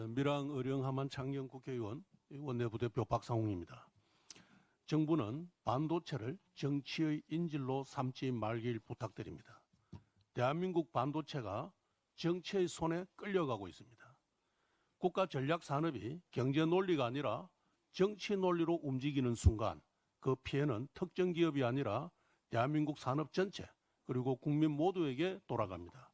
밀양 의령 함안 창녕 국회의원 원내부대표 박상웅입니다. 정부는 반도체를 정치의 인질로 삼지 말길 부탁드립니다. 대한민국 반도체가 정치의 손에 끌려가고 있습니다. 국가 전략 산업이 경제 논리가 아니라 정치 논리로 움직이는 순간 그 피해는 특정 기업이 아니라 대한민국 산업 전체 그리고 국민 모두에게 돌아갑니다.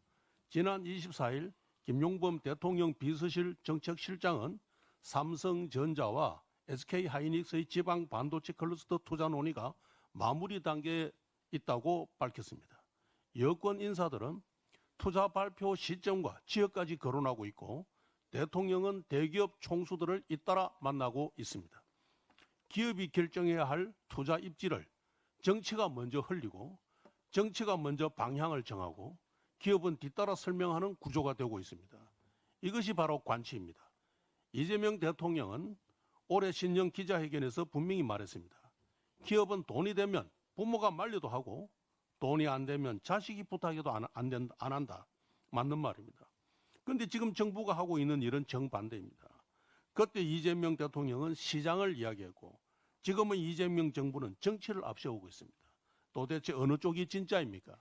지난 24일 김용범 대통령 비서실 정책실장은 삼성전자와 SK하이닉스의 지방 반도체 클러스터 투자 논의가 마무리 단계에 있다고 밝혔습니다. 여권 인사들은 투자 발표 시점과 지역까지 거론하고 있고 대통령은 대기업 총수들을 잇따라 만나고 있습니다. 기업이 결정해야 할 투자 입지를 정치가 먼저 흘리고 정치가 먼저 방향을 정하고 기업은 뒤따라 설명하는 구조가 되고 있습니다. 이것이 바로 관치입니다. 이재명 대통령은 올해 신년 기자회견에서 분명히 말했습니다. 기업은 돈이 되면 부모가 말려도 하고 돈이 안 되면 자식이 부탁해도 안 한다. 맞는 말입니다. 그런데 지금 정부가 하고 있는 일은 정반대입니다. 그때 이재명 대통령은 시장을 이야기했고 지금은 이재명 정부는 정치를 앞세우고 있습니다. 도대체 어느 쪽이 진짜입니까?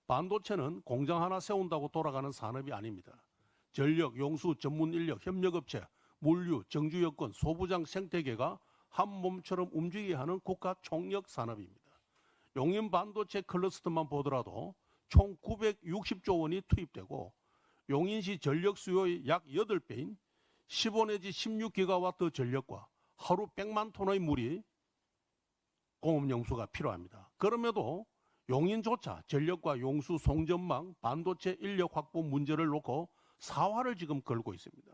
반도체는 공장 하나 세운다고 돌아가는 산업이 아닙니다. 전력, 용수, 전문 인력, 협력업체, 물류, 정주 여건, 소부장 생태계가 한 몸처럼 움직여야 하는 국가 총력 산업입니다. 용인 반도체 클러스터만 보더라도 총 960조 원이 투입되고 용인시 전력 수요의 약 8배인 15 내지 16기가와트 전력과 하루 100만 톤의 물이 공업용수가 필요합니다. 그럼에도 용인조차 전력과 용수, 송전망, 반도체 인력 확보 문제를 놓고 사활을 지금 걸고 있습니다.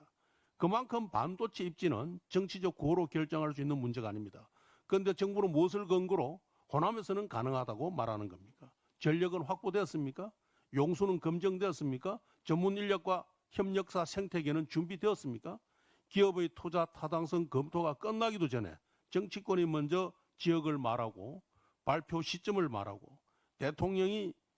그만큼 반도체 입지는 정치적 구호로 결정할 수 있는 문제가 아닙니다. 그런데 정부는 무엇을 근거로 호남에서는 가능하다고 말하는 겁니까? 전력은 확보되었습니까? 용수는 검증되었습니까? 전문 인력과 협력사 생태계는 준비되었습니까? 기업의 투자 타당성 검토가 끝나기도 전에 정치권이 먼저 지역을 말하고 발표 시점을 말하고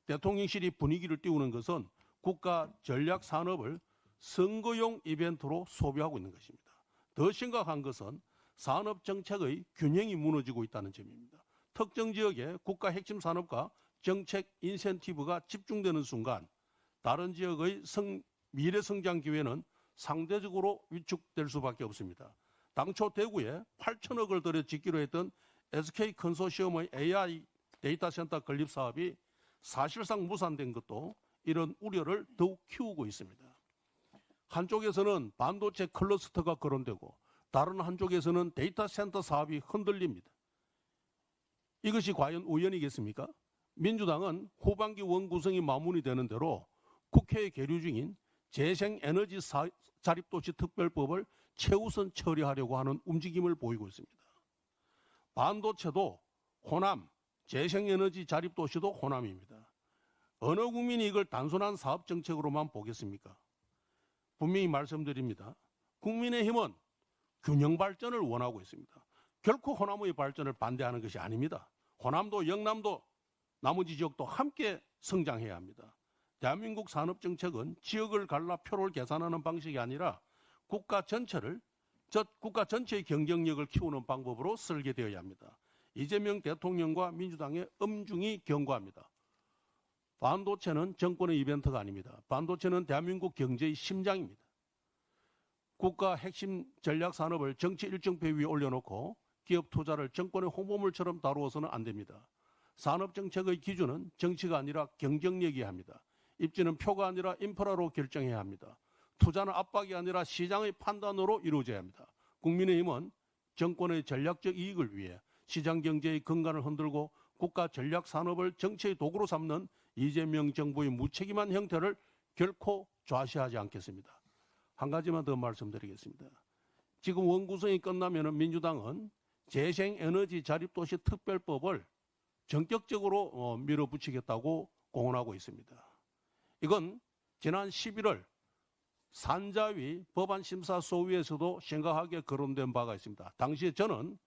대통령실이 분위기를 띄우는 것은 국가 전략 산업을 선거용 이벤트로 소비하고 있는 것입니다. 더 심각한 것은 산업 정책의 균형이 무너지고 있다는 점입니다. 특정 지역의 국가 핵심 산업과 정책 인센티브가 집중되는 순간 다른 지역의 미래 성장 기회는 상대적으로 위축될 수밖에 없습니다. 당초 대구에 8천억을 들여 짓기로 했던 SK 컨소시엄의 AI 데이터 센터 건립 사업이 사실상 무산된 것도 이런 우려를 더욱 키우고 있습니다. 한쪽에서는 반도체 클러스터가 거론되고 다른 한쪽에서는 데이터 센터 사업이 흔들립니다. 이것이 과연 우연이겠습니까? 민주당은 후반기 원구성이 마무리되는 대로 국회에 계류 중인 재생에너지 자립도시 특별법을 최우선 처리하려고 하는 움직임을 보이고 있습니다. 반도체도 호남, 재생에너지 자립도시도 호남입니다. 어느 국민이 이걸 단순한 사업정책으로만 보겠습니까? 분명히 말씀드립니다. 국민의힘은 균형 발전을 원하고 있습니다. 결코 호남의 발전을 반대하는 것이 아닙니다. 호남도 영남도 나머지 지역도 함께 성장해야 합니다. 대한민국 산업정책은 지역을 갈라 표를 계산하는 방식이 아니라 국가 전체의 경쟁력을 키우는 방법으로 설계되어야 합니다. 이재명 대통령과 민주당의 엄중히 경고합니다. 반도체는 정권의 이벤트가 아닙니다. 반도체는 대한민국 경제의 심장입니다. 국가 핵심 전략 산업을 정치 일정표 위에 올려놓고 기업 투자를 정권의 홍보물처럼 다루어서는 안 됩니다. 산업정책의 기준은 정치가 아니라 경쟁력이어야 합니다. 입지는 표가 아니라 인프라로 결정해야 합니다. 투자는 압박이 아니라 시장의 판단으로 이루어져야 합니다. 국민의힘은 정권의 전략적 이익을 위해 시장경제의 근간을 흔들고 국가 전략 산업을 정치의 도구로 삼는 이재명 정부의 무책임한 형태를 결코 좌시하지 않겠습니다. 한 가지만 더 말씀드리겠습니다. 지금 원구성이 끝나면 민주당은 재생에너지 자립도시 특별법을 전격적으로 밀어붙이겠다고 공언하고 있습니다. 이건 지난 11월 산자위 법안심사소위에서도 심각하게 거론된 바가 있습니다. 당시에 저는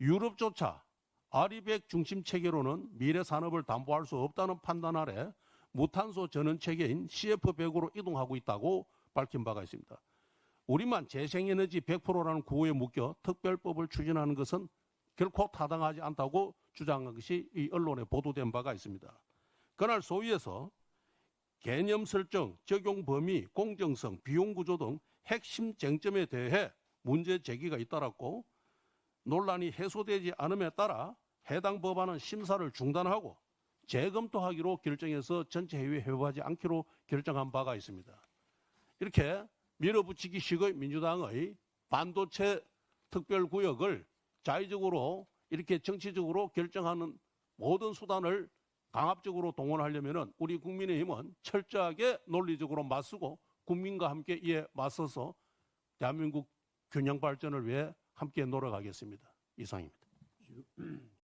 유럽조차 아리백 중심 체계로는 미래 산업을 담보할 수 없다는 판단 아래 무탄소 전원 체계인 CF100으로 이동하고 있다고 밝힌 바가 있습니다. 우리만 재생에너지 100%라는 구호에 묶여 특별법을 추진하는 것은 결코 타당하지 않다고 주장한 것이 이 언론에 보도된 바가 있습니다. 그날 소위에서 개념 설정, 적용 범위, 공정성, 비용 구조 등 핵심 쟁점에 대해 문제 제기가 잇따랐고 논란이 해소되지 않음에 따라 해당 법안은 심사를 중단하고 재검토하기로 결정해서 전체 회의에 회부하지 않기로 결정한 바가 있습니다. 이렇게 밀어붙이기식의 민주당의 반도체 특별구역을 자의적으로 이렇게 정치적으로 결정하는 모든 수단을 강압적으로 동원하려면 우리 국민의힘은 철저하게 논리적으로 맞서고 국민과 함께 이에 맞서서 대한민국 균형 발전을 위해 함께 노력하겠습니다. 이상입니다.